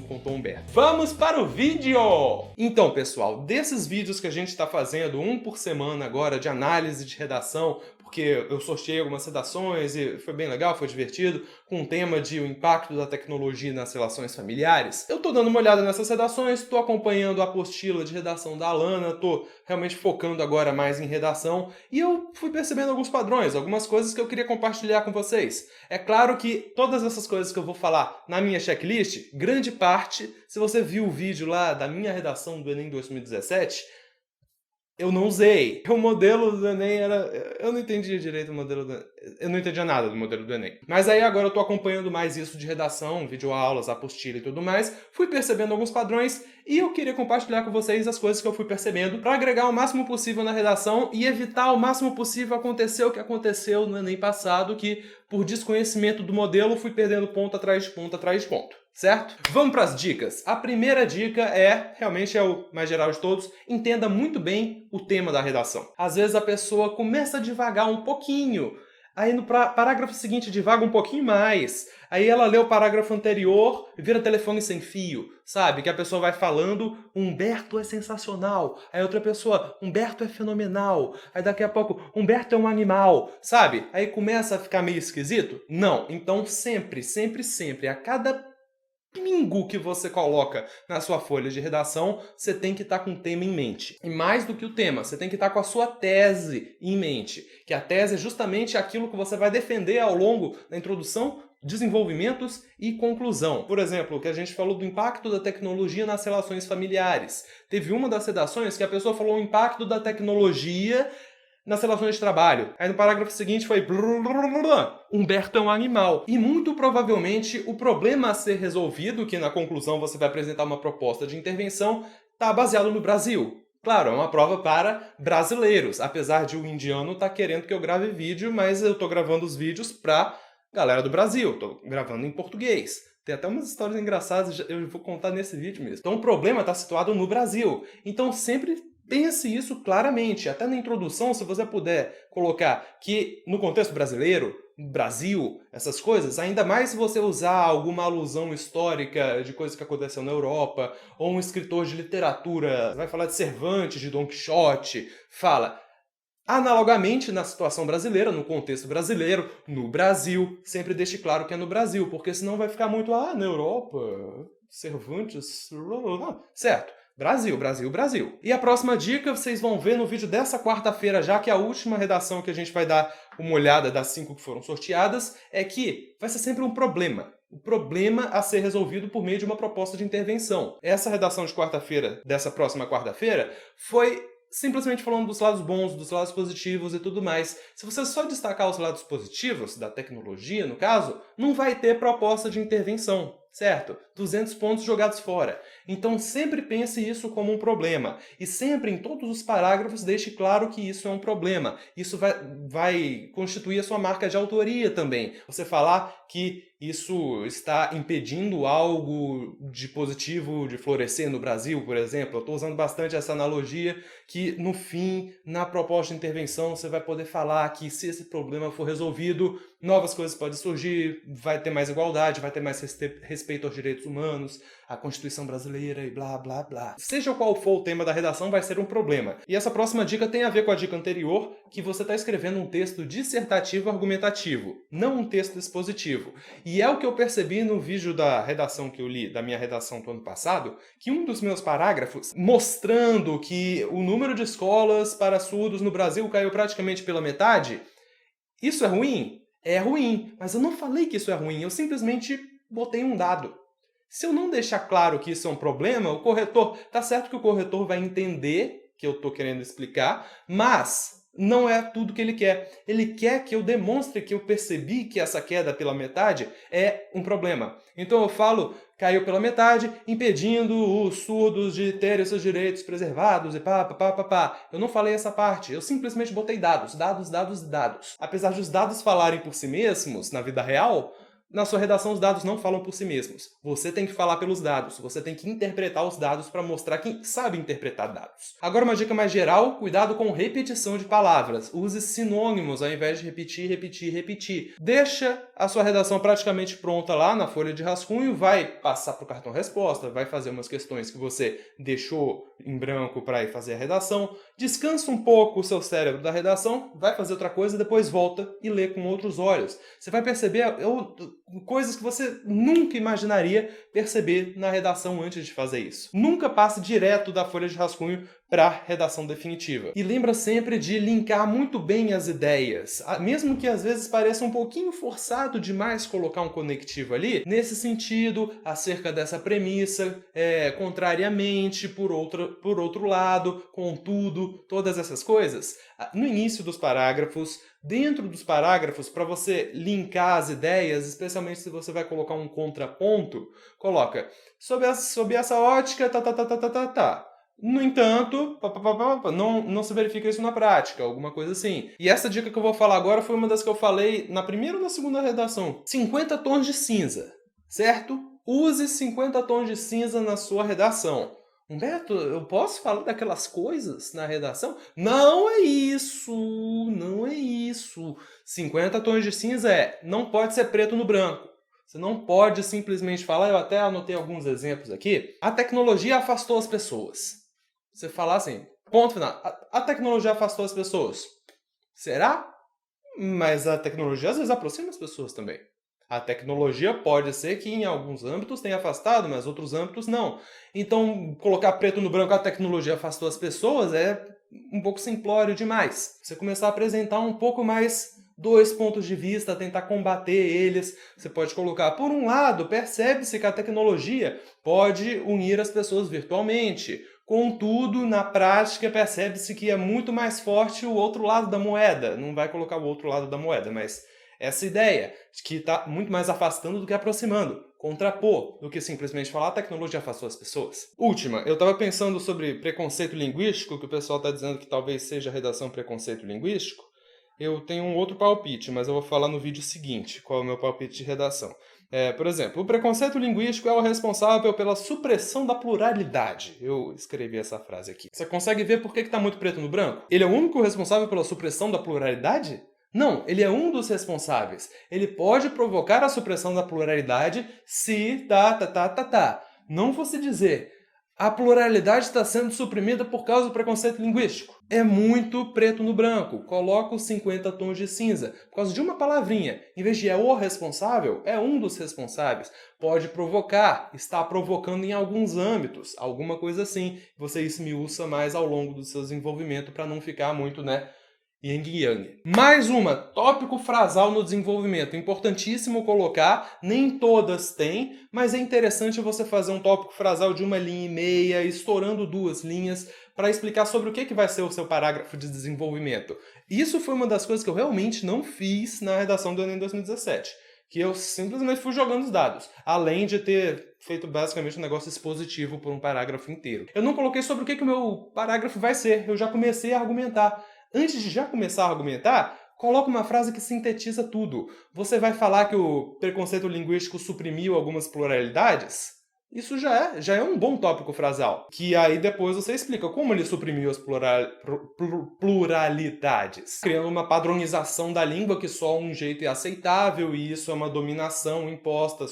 com o Tom Humberto. Vamos para o vídeo! Então, pessoal, desses vídeos que a gente está fazendo, um por semana agora, de análise de redação, porque eu sorteei algumas redações e foi bem legal, foi divertido, com o tema de o impacto da tecnologia nas relações familiares. Eu tô dando uma olhada nessas redações, tô acompanhando a apostila de redação da Alana, tô realmente focando agora mais em redação, e eu fui percebendo alguns padrões, algumas coisas que eu queria compartilhar com vocês. É claro que todas essas coisas que eu vou falar na minha checklist, grande parte, se você viu o vídeo lá da minha redação do Enem 2017, eu não usei. O modelo do Enem era... Eu não entendia direito o modelo do Enem. Eu não entendia nada do modelo do Enem. Mas aí agora eu tô acompanhando mais isso de redação, videoaulas, apostila e tudo mais. Fui percebendo alguns padrões e eu queria compartilhar com vocês as coisas que eu fui percebendo para agregar o máximo possível na redação e evitar o máximo possível acontecer o que aconteceu no Enem passado, que por desconhecimento do modelo fui perdendo ponto atrás de ponto atrás de ponto. Certo? Vamos para as dicas. A primeira dica realmente é o mais geral de todos, entenda muito bem o tema da redação. Às vezes a pessoa começa a divagar um pouquinho, aí no parágrafo seguinte divaga um pouquinho mais, aí ela lê o parágrafo anterior e vira telefone sem fio, sabe? Que a pessoa vai falando, Humberto é sensacional, aí outra pessoa, Humberto é fenomenal, aí daqui a pouco, Humberto é um animal, sabe? Aí começa a ficar meio esquisito? Não. Então sempre, sempre, sempre, a cada pingo que você coloca na sua folha de redação, você tem que estar com o tema em mente. E mais do que o tema, você tem que estar com a sua tese em mente. Que a tese é justamente aquilo que você vai defender ao longo da introdução, desenvolvimentos e conclusão. Por exemplo, o que a gente falou do impacto da tecnologia nas relações familiares. Teve uma das redações que a pessoa falou o impacto da tecnologia nas relações de trabalho. Aí no parágrafo seguinte foi Humberto é um animal. E muito provavelmente o problema a ser resolvido, que na conclusão você vai apresentar uma proposta de intervenção, está baseado no Brasil. Claro, é uma prova para brasileiros, apesar de o indiano estar querendo que eu grave vídeo, mas eu estou gravando os vídeos para galera do Brasil, estou gravando em português. Tem até umas histórias engraçadas, eu vou contar nesse vídeo mesmo. Então o problema está situado no Brasil. Então sempre pense isso claramente. Até na introdução, se você puder colocar que no contexto brasileiro, Brasil, essas coisas, ainda mais se você usar alguma alusão histórica de coisas que aconteceu na Europa, ou um escritor de literatura, vai falar de Cervantes, de Dom Quixote, fala analogamente na situação brasileira, no contexto brasileiro, no Brasil, sempre deixe claro que é no Brasil, porque senão vai ficar muito, na Europa, Cervantes, certo? Brasil, Brasil, Brasil. E a próxima dica vocês vão ver no vídeo dessa quarta-feira já, que é a última redação que a gente vai dar uma olhada das 5 que foram sorteadas, é que vai ser sempre um problema. O problema a ser resolvido por meio de uma proposta de intervenção. Essa redação de quarta-feira, dessa próxima quarta-feira, foi simplesmente falando dos lados bons, dos lados positivos e tudo mais. Se você só destacar os lados positivos, da tecnologia no caso, não vai ter proposta de intervenção, certo? 200 pontos jogados fora. Então sempre pense isso como um problema. E sempre, em todos os parágrafos, deixe claro que isso é um problema. Isso vai constituir a sua marca de autoria também. Você falar que isso está impedindo algo de positivo de florescer no Brasil, por exemplo. Eu estou usando bastante essa analogia que, no fim, na proposta de intervenção, você vai poder falar que se esse problema for resolvido, novas coisas podem surgir, vai ter mais igualdade, vai ter mais respeito aos direitos humanos, a Constituição brasileira e blá, blá, blá. Seja qual for o tema da redação, vai ser um problema. E essa próxima dica tem a ver com a dica anterior, que você está escrevendo um texto dissertativo argumentativo, não um texto expositivo. E é o que eu percebi no vídeo da redação que eu li, da minha redação do ano passado, que um dos meus parágrafos, mostrando que o número de escolas para surdos no Brasil caiu praticamente pela metade, isso é ruim? É ruim, mas eu não falei que isso é ruim, eu simplesmente botei um dado. Se eu não deixar claro que isso é um problema, o corretor... Tá certo que o corretor vai entender que eu estou querendo explicar, mas não é tudo que ele quer. Ele quer que eu demonstre que eu percebi que essa queda pela metade é um problema. Então eu falo, caiu pela metade, impedindo os surdos de terem seus direitos preservados e pá, pá, pá, pá, pá. Eu não falei essa parte, eu simplesmente botei dados, dados, dados, dados. Apesar de os dados falarem por si mesmos, na vida real, Na sua redação, os dados não falam por si mesmos. Você tem que falar pelos dados. Você tem que interpretar os dados para mostrar quem sabe interpretar dados. Agora, uma dica mais geral, cuidado com repetição de palavras. Use sinônimos ao invés de repetir, repetir, repetir. Deixa a sua redação praticamente pronta lá na folha de rascunho, vai passar para o cartão resposta, vai fazer umas questões que você deixou em branco para ir fazer a redação. Descansa um pouco o seu cérebro da redação, vai fazer outra coisa, depois volta e lê com outros olhos. Você vai perceber coisas que você nunca imaginaria perceber na redação antes de fazer isso. Nunca passe direto da folha de rascunho para a redação definitiva. E lembra sempre de linkar muito bem as ideias. Mesmo que às vezes pareça um pouquinho forçado demais colocar um conectivo ali, nesse sentido, acerca dessa premissa, contrariamente, por outro lado, contudo, todas essas coisas. No início dos parágrafos, dentro dos parágrafos, para você linkar as ideias, especialmente se você vai colocar um contraponto, coloca sob essa ótica, No entanto, não se verifica isso na prática, alguma coisa assim. E essa dica que eu vou falar agora foi uma das que eu falei na primeira ou na segunda redação. 50 tons de cinza, certo? Use 50 tons de cinza na sua redação. Humberto, eu posso falar daquelas coisas na redação? Não é isso, não é isso. 50 tons de cinza não pode ser preto no branco. Você não pode simplesmente falar, eu até anotei alguns exemplos aqui. A tecnologia afastou as pessoas. Você falar assim, ponto final. A tecnologia afastou as pessoas. Será? Mas a tecnologia às vezes aproxima as pessoas também. A tecnologia pode ser que em alguns âmbitos tenha afastado, mas outros âmbitos não. Então, colocar preto no branco, a tecnologia afastou as pessoas, é um pouco simplório demais. Você começar a apresentar um pouco mais dois pontos de vista, tentar combater eles. Você pode colocar, por um lado, percebe-se que a tecnologia pode unir as pessoas virtualmente. Contudo, na prática, percebe-se que é muito mais forte o outro lado da moeda. Não vai colocar o outro lado da moeda, mas essa ideia de que está muito mais afastando do que aproximando. Contrapor do que simplesmente falar a tecnologia afastou as pessoas. Última, eu estava pensando sobre preconceito linguístico, que o pessoal está dizendo que talvez seja a redação preconceito linguístico. Eu tenho um outro palpite, mas eu vou falar no vídeo seguinte qual é o meu palpite de redação. Por exemplo, o preconceito linguístico é o responsável pela supressão da pluralidade. Eu escrevi essa frase aqui. Você consegue ver por que está muito preto no branco? Ele é o único responsável pela supressão da pluralidade? Não, ele é um dos responsáveis. Ele pode provocar a supressão da pluralidade se não fosse dizer a pluralidade está sendo suprimida por causa do preconceito linguístico. É muito preto no branco. Coloca os 50 tons de cinza. Por causa de uma palavrinha. Em vez de é o responsável, é um dos responsáveis. Pode provocar, está provocando em alguns âmbitos, alguma coisa assim. Você esmiuça mais ao longo do seu desenvolvimento para não ficar muito, yin e yang. Mais uma, tópico frasal no desenvolvimento. Importantíssimo colocar, nem todas têm, mas é interessante você fazer um tópico frasal de 1,5 linha, estourando 2 linhas, para explicar sobre o que vai ser o seu parágrafo de desenvolvimento. Isso foi uma das coisas que eu realmente não fiz na redação do Enem 2017. Que eu simplesmente fui jogando os dados, além de ter feito basicamente um negócio expositivo por um parágrafo inteiro. Eu não coloquei sobre o que o meu parágrafo vai ser, eu já comecei a argumentar. Antes de já começar a argumentar, coloca uma frase que sintetiza tudo. Você vai falar que o preconceito linguístico suprimiu algumas pluralidades? Isso já é um bom tópico frasal. Que aí depois você explica como ele suprimiu as pluralidades. Criando uma padronização da língua que só um jeito é aceitável e isso é uma dominação imposta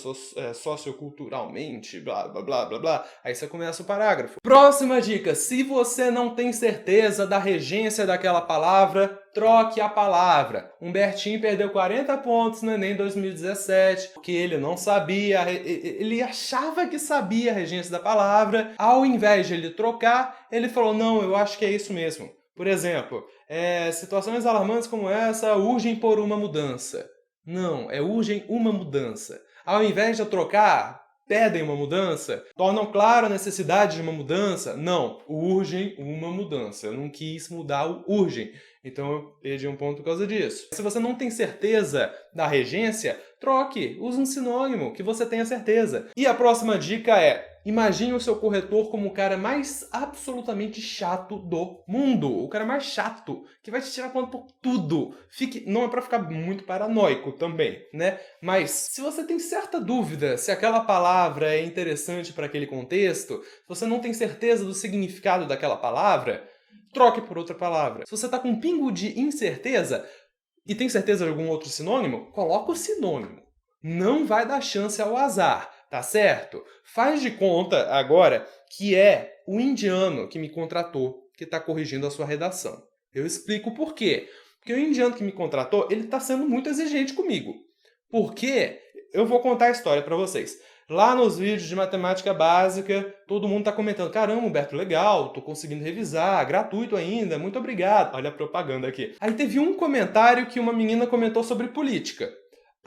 socioculturalmente, blá, blá, blá, blá, blá. Aí você começa o parágrafo. Próxima dica. Se você não tem certeza da regência daquela palavra, troque a palavra. Humbertinho perdeu 40 pontos no Enem 2017 porque ele não sabia, ele achava que sabia a regência da palavra. Ao invés de ele trocar, ele falou, não, eu acho que é isso mesmo. Por exemplo, situações alarmantes como essa urgem por uma mudança. Não, urgem uma mudança. Ao invés de eu trocar, pedem uma mudança, tornam clara a necessidade de uma mudança. Não, urgem uma mudança. Eu não quis mudar o urgem. Então eu perdi um ponto por causa disso. Se você não tem certeza da regência, troque, use um sinônimo que você tenha certeza. E a próxima dica é, Imagine o seu corretor como o cara mais absolutamente chato do mundo. O cara mais chato, que vai te tirar ponto por tudo. Não é pra ficar muito paranoico também, né? Mas se você tem certa dúvida se aquela palavra é interessante para aquele contexto, se você não tem certeza do significado daquela palavra, troque por outra palavra. Se você tá com um pingo de incerteza e tem certeza de algum outro sinônimo, coloca o sinônimo. Não vai dar chance ao azar. Tá certo? Faz de conta agora que é o indiano que me contratou que está corrigindo a sua redação. Eu explico por quê. Porque o indiano que me contratou, ele está sendo muito exigente comigo. Porque eu vou contar a história para vocês. Lá nos vídeos de matemática básica, todo mundo está comentando: caramba, Humberto, legal, tô conseguindo revisar, gratuito ainda, muito obrigado. Olha a propaganda aqui. Aí teve um comentário que uma menina comentou sobre política.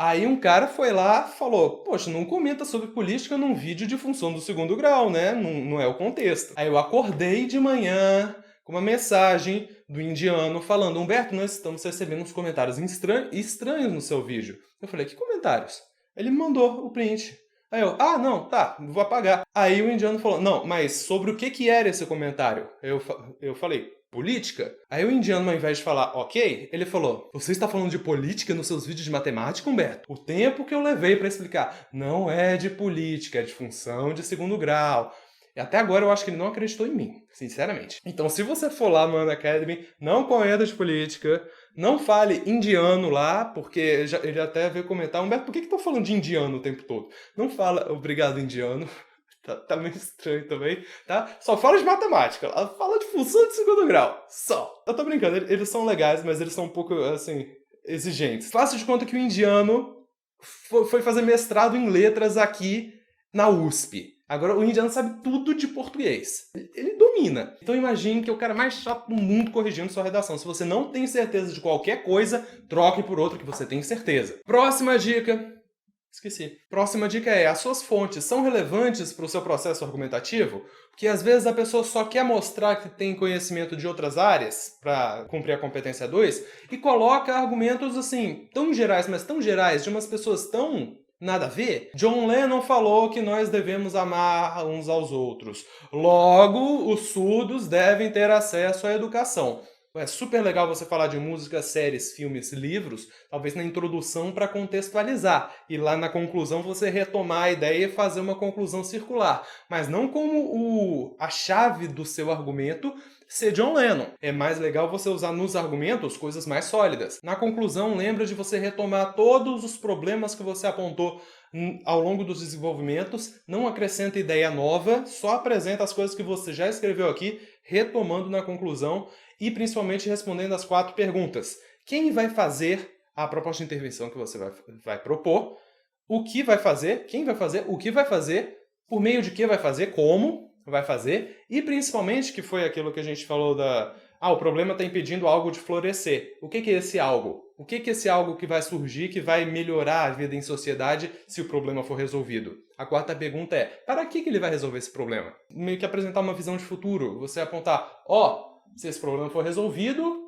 Aí um cara foi lá e falou: poxa, não comenta sobre política num vídeo de função do segundo grau, né? Não é o contexto. Aí eu acordei de manhã com uma mensagem do indiano falando: Humberto, nós estamos recebendo uns comentários estranhos no seu vídeo. Eu falei: que comentários? Ele me mandou o print. Aí eu: não, tá, vou apagar. Aí o indiano falou: não, mas sobre o que era esse comentário? Eu falei: política? Aí o indiano, ao invés de falar ok, ele falou: você está falando de política nos seus vídeos de matemática, Humberto? O tempo que eu levei para explicar: não é de política, é de função de segundo grau. E até agora eu acho que ele não acreditou em mim, sinceramente. Então, se você for lá no Khan Academy, não comenta de política, não fale indiano lá, porque ele até veio comentar: Humberto, por que estão falando de indiano o tempo todo? Não fala obrigado, indiano. Tá meio estranho também, tá? Só fala de matemática, fala de função de segundo grau, só. Eu tô brincando, eles são legais, mas eles são um pouco, assim, exigentes. Faço de conta que o indiano foi fazer mestrado em letras aqui na USP. Agora, o indiano sabe tudo de português. Ele domina. Então imagine que é o cara mais chato do mundo corrigindo sua redação. Se você não tem certeza de qualquer coisa, troque por outra que você tem certeza. Próxima dica. Esqueci. Próxima dica é: as suas fontes são relevantes para o seu processo argumentativo? Porque às vezes a pessoa só quer mostrar que tem conhecimento de outras áreas para cumprir a competência 2 e coloca argumentos assim, tão gerais, mas tão gerais, de umas pessoas tão nada a ver. John Lennon falou que nós devemos amar uns aos outros. Logo, os surdos devem ter acesso à educação. É super legal você falar de música, séries, filmes, livros, talvez na introdução para contextualizar, e lá na conclusão você retomar a ideia e fazer uma conclusão circular, mas não como a chave do seu argumento ser John Lennon. É mais legal você usar nos argumentos coisas mais sólidas. Na conclusão, lembra de você retomar todos os problemas que você apontou ao longo dos desenvolvimentos, não acrescenta ideia nova, só apresenta as coisas que você já escreveu aqui, retomando na conclusão e principalmente respondendo as 4 perguntas. Quem vai fazer a proposta de intervenção que você vai propor? O que vai fazer? Quem vai fazer? O que vai fazer? Por meio de que vai fazer? Como vai fazer? E principalmente, que foi aquilo que a gente falou o problema está impedindo algo de florescer. O que é esse algo? O que é esse algo que vai surgir, que vai melhorar a vida em sociedade se o problema for resolvido? A 4ª pergunta é: para que ele vai resolver esse problema? Meio que apresentar uma visão de futuro. Você apontar: se esse problema for resolvido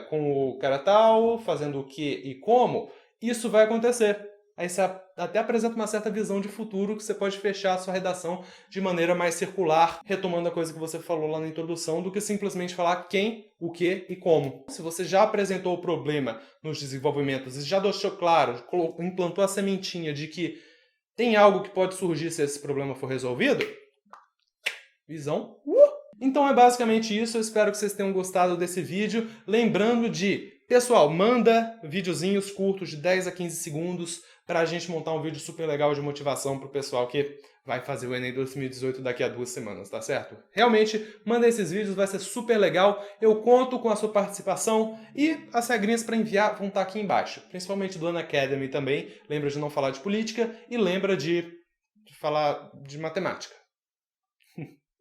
com o cara tal, fazendo o que e como, isso vai acontecer. Aí você até apresenta uma certa visão de futuro que você pode fechar a sua redação de maneira mais circular, retomando a coisa que você falou lá na introdução, do que simplesmente falar quem, o que e como. Se você já apresentou o problema nos desenvolvimentos e já deixou claro, implantou a sementinha de que tem algo que pode surgir se esse problema for resolvido, visão. Então é basicamente isso, eu espero que vocês tenham gostado desse vídeo. Lembrando pessoal, manda videozinhos curtos de 10 a 15 segundos para a gente montar um vídeo super legal de motivação para o pessoal que vai fazer o Enem 2018 daqui a 2 semanas, tá certo? Realmente, manda esses vídeos, vai ser super legal. Eu conto com a sua participação e as regrinhas para enviar vão estar aqui embaixo. Principalmente do Khan Academy também. Lembra de não falar de política e lembra de falar de matemática.